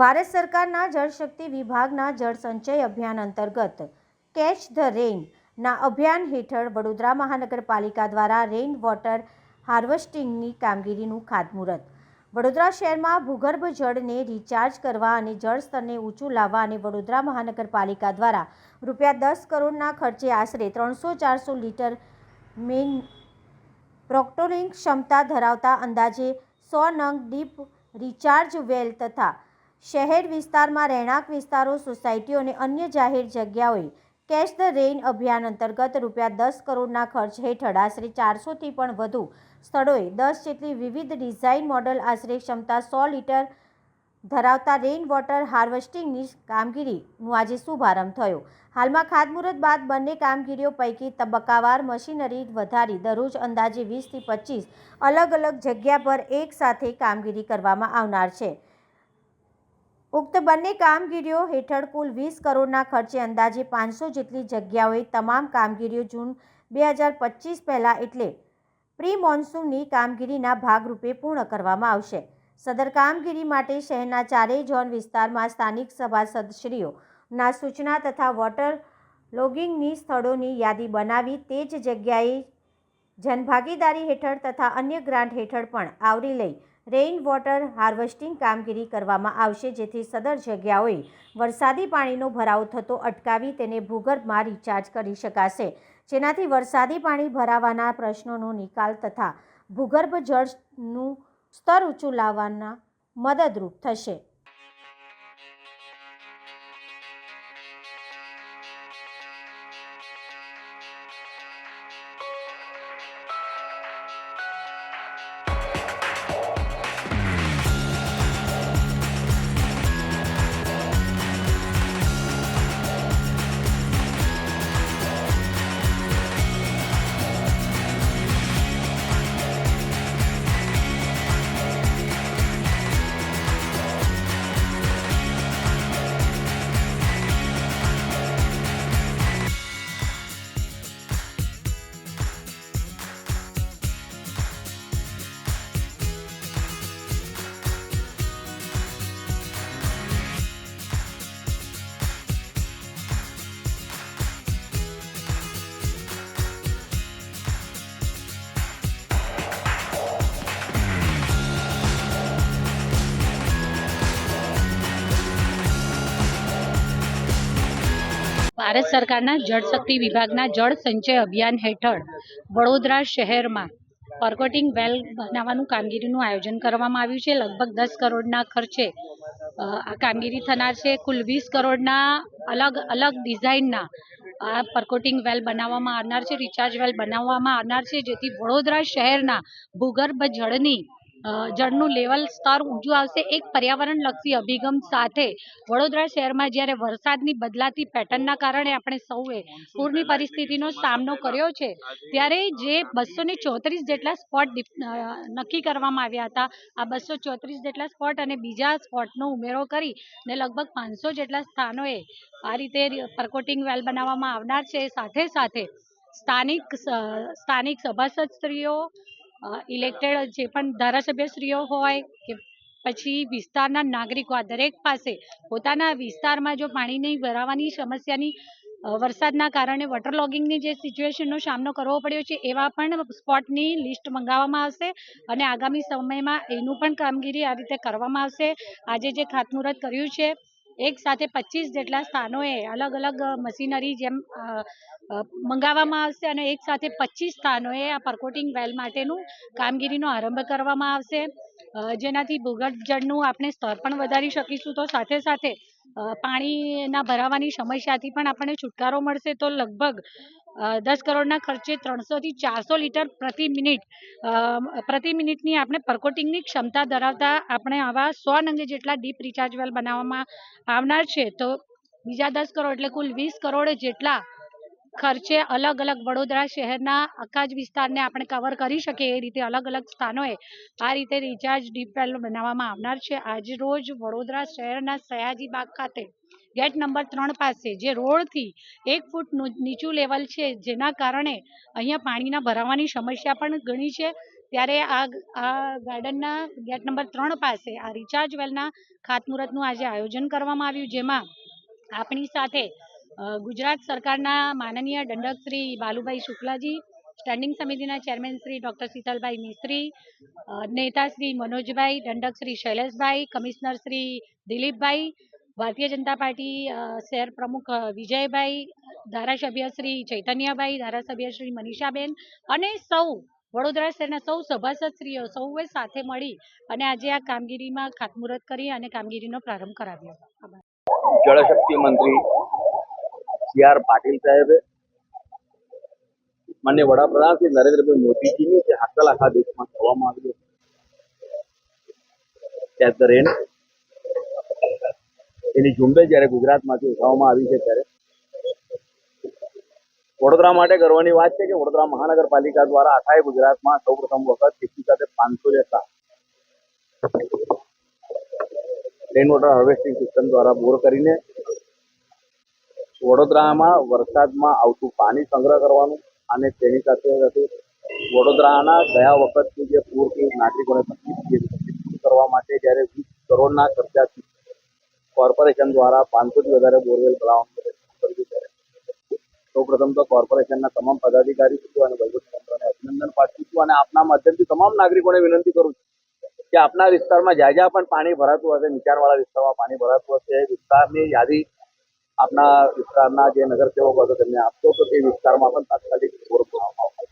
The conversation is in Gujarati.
ભારત સરકારના જળશક્તિ વિભાગના જળસંચય અભિયાન અંતર્ગત કેચ ધ રેઇનના અભિયાન હેઠળ વડોદરા મહાનગરપાલિકા દ્વારા રેઇન વોટર હાર્વેસ્ટિંગની કામગીરીનું ખાતમુહૂર્ત. વડોદરા શહેરમાં ભૂગર્ભ જળને રિચાર્જ કરવા અને જળ સ્તરને ઊંચું લાવવા અને વડોદરા મહાનગરપાલિકા દ્વારા ₹10 કરોડના ખર્ચે આશરે 300-400 લીટર મેઇન પ્રોક્ટોલિંગ ક્ષમતા ધરાવતા અંદાજે 100 નંગ ડીપ રિચાર્જ વેલ તથા શહેર વિસ્તારમાં રહેણાંક વિસ્તારો, સોસાયટીઓ અને અન્ય જાહેર જગ્યાઓએ કેચ ધ રેઇન અભિયાન અંતર્ગત ₹10 કરોડના ખર્ચ હેઠળ આશરે 400થી પણ વધુ સ્થળોએ 10 જેટલી વિવિધ ડિઝાઇન મોડલ આશરે ક્ષમતા 100 લીટર ધરાવતા રેઇન વોટર હાર્વેસ્ટિંગની કામગીરીનું આજે શુભારંભ થયો. હાલમાં ખાતમુહૂર્ત બાદ બંને કામગીરીઓ પૈકી તબક્કાવાર મશીનરી વધારી દરરોજ અંદાજે 20થી 25 અલગ અલગ જગ્યા પર એક સાથે કામગીરી કરવામાં આવનાર છે. ઉક્ત બંને કામગીરીઓ હેઠળ કુલ 20 કરોડના ખર્ચે અંદાજે 500 જેટલી જગ્યાઓએ તમામ કામગીરીઓ જૂન 2025 પહેલાં એટલે પ્રી મોન્સૂનની કામગીરીના ભાગરૂપે પૂર્ણ કરવામાં આવશે. સદર કામગીરી માટે શહેરના ચારેય ઝોન વિસ્તારમાં સ્થાનિક સભાસદશ્રીઓના સૂચના તથા વોટર લોગિંગની સ્થળોની યાદી બનાવી તે જ જગ્યાએ જનભાગીદારી હેઠળ તથા અન્ય ગ્રાન્ટ હેઠળ પણ આવરી લઈ રેઇન વોટર હાર્વેસ્ટિંગ કામગીરી કરવામાં આવશે, જેથી સદર જગ્યાઓએ વરસાદી પાણીનો ભરાવો થતો અટકાવી તેને ભૂગર્ભમાં રિચાર્જ કરી શકાશે, જેનાથી વરસાદી પાણી ભરાવાના પ્રશ્નોનો નિકાલ તથા ભૂગર્ભ જળનું સ્તર ઊંચું લાવવાના મદદરૂપ થશે. ભારત સરકારના જળશક્તિ વિભાગના જળ સંચય અભિયાન હેઠળ વડોદરા શહેરમાં પરકોટિંગ વેલ બનાવવાનું કામગીરીનું આયોજન કરવામાં આવ્યું છે. લગભગ 10 કરોડના ખર્ચે આ કામગીરી થનાર છે. કુલ 20 કરોડના અલગ અલગ ડિઝાઇનના આ પરકોટિંગ વેલ બનાવવામાં આવનાર છે, રિચાર્જ વેલ બનાવવામાં આવનાર છે, જેથી વડોદરા શહેરના ભૂગર્ભ જળનું લેવલ સ્તર ઊંચું આવશે. એક પર્યાવરણલક્ષી અભિગમ સાથે વડોદરા શહેરમાં જ્યારે વરસાદની બદલાતી પેટર્નના કારણે આપણે સૌએ પૂરની પરિસ્થિતિનો સામનો કર્યો છે, ત્યારે જે 234 જેટલા સ્પોટ નક્કી કરવામાં આવ્યા હતા, આ 234 જેટલા સ્પોટ અને બીજા સ્પોટનો ઉમેરો કરી ને લગભગ 500 જેટલા સ્થાનોએ આ રીતે પરકોટિંગ વેલ બનાવવામાં આવનાર છે. સાથે સાથે સ્થાનિક સભાસદશ્રીઓ, ઇલેક્ટેડ જે પણ ધારાસભ્યશ્રીઓ હોય કે પછી વિસ્તારના નાગરિકો, આ દરેક પાસે પોતાના વિસ્તારમાં જો પાણીની ભરાવાની સમસ્યાની વરસાદના કારણે વોટર લોગિંગની જે સિચ્યુએશનનો સામનો કરવો પડ્યો છે, એવા પણ સ્પોટની લિસ્ટ મંગાવવામાં આવશે અને આગામી સમયમાં એનું પણ કામગીરી આ રીતે કરવામાં આવશે. આજે જે ખાતમુહૂર્ત કર્યું છે, એક સાથે 25 જેટલા સ્થાનોએ અલગ અલગ મશીનરી જેમ મંગાવવામાં આવશે અને એક સાથે 25 સ્થાનોએ આ પરકોટિંગ વેલ માટેનું કામગીરીનો આરંભ કરવામાં આવશે, જેનાથી ભૂગર્ભ જળનું આપણે સ્તર પણ વધારી શકીશું. તો સાથે સાથે પાણીના ભરાવાની સમસ્યાથી પણ આપણને છુટકારો મળશે. તો લગભગ 10 કરોડના ખર્ચે 300થી 400 લીટર પ્રતિ મિનિટની આપણે પરકોટિંગની ક્ષમતા ધરાવતા આપણે આવા 100 નંગ જેટલા ડીપ રિચાર્જ વેલ બનાવવામાં આવનાર છે. તો બીજા 10 કરોડ એટલે કુલ 20 કરોડ જેટલા ખર્ચે અલગ અલગ વડોદરા શહેરના આખા જ વિસ્તારને આપણે કવર કરી શકીએ એ રીતે અલગ અલગ સ્થાનોએ આ રીતે રિચાર્જ ડીપ વેલ બનાવવામાં આવનાર છે. આજ રોજ વડોદરા શહેરના સયાજી બાગ ખાતે ગેટ નંબર 3 પાસે જે રોડથી 1 ફૂટ નીચું લેવલ છે, જેના કારણે અહીંયા પાણીના ભરાવાની સમસ્યા પણ ઘણી છે, ત્યારે આ ગાર્ડનના ગેટ નંબર 3 પાસે આ રિચાર્જ વેલના ખાતમુહૂર્તનું આજે આયોજન કરવામાં આવ્યું, જેમાં આપણી સાથે ગુજરાત સરકારના માનનીય દંડક શ્રી બાલુભાઈ શુક્લાજી, સ્ટેન્ડિંગ સમિતિના ચેરમેન શ્રી ડૉક્ટર શીતલભાઈ મિસ્ત્રી, નેતા શ્રી મનોજભાઈ, દંડક શ્રી શૈલેષભાઈ, કમિશનર શ્રી દિલીપભાઈ, ભારતીય જનતા પાર્ટી શહેર પ્રમુખ વિજયભાઈ, ધારાસભ્ય શ્રી ચૈતન્યભાઈ, ધારાસભ્ય શ્રી મનીષાબેન અને સૌ વડોદરા શહેરના સૌ સભાસદશ્રીઓ સૌએ સાથે મળી અને આજે આ કામગીરીમાં ખાતમુહૂર્ત કરી અને કામગીરીનો પ્રારંભ કરાવ્યો. જળશક્તિ મંત્રી સી આર પાટીલ સાહેબે માન્ય વડાપ્રધાન શ્રી નરેન્દ્રભાઈ મોદીજીની જે હાકલ આખા દેશમાં કરવામાં આવી કેચ ધ રેન એની ઝુંબેશ જ્યારે ગુજરાતમાંથી ઉઠાવવામાં આવી છે, ત્યારે વડોદરા માટે ગર્વની વાત છે કે વડોદરા મહાનગરપાલિકા દ્વારા આખા ગુજરાતમાં સૌપ્રથમ વખત એકી સાથે 500 જેટલા રેઇન વોટર હાર્વેસ્ટિંગ સિસ્ટમ દ્વારા બોર કરીને વડોદરામાં વરસાદમાં આવતું પાણી સંગ્રહ કરવાનું અને તેની સાથે સાથે વડોદરાના ગયા વખતની જે પૂરથી નાગરિકોને તકલીફ કરવા માટે જ્યારે 20 કરોડના ખર્ચાથી કોર્પોરેશન દ્વારા 500થી વધારે બોરવેલ બનાવવાનું કર્યું, ત્યારે સૌપ્રથમ તો કોર્પોરેશનના તમામ પદાધિકારી અને વહીવટીતંત્રને અભિનંદન પાઠવું છું અને આપના માધ્યમથી તમામ નાગરિકોને વિનંતી કરું છું કે આપના વિસ્તારમાં જ્યાં પણ પાણી ભરાતું હશે, નીચાણવાળા વિસ્તારમાં પાણી ભરાતું હશે, વિસ્તારની યાદી આપના વિસ્તારના જે નગરસેવકો હતો તેમને આપશો તો તે વિસ્તારમાં પણ તાત્કાલિક બોર બનાવવામાં આવશે.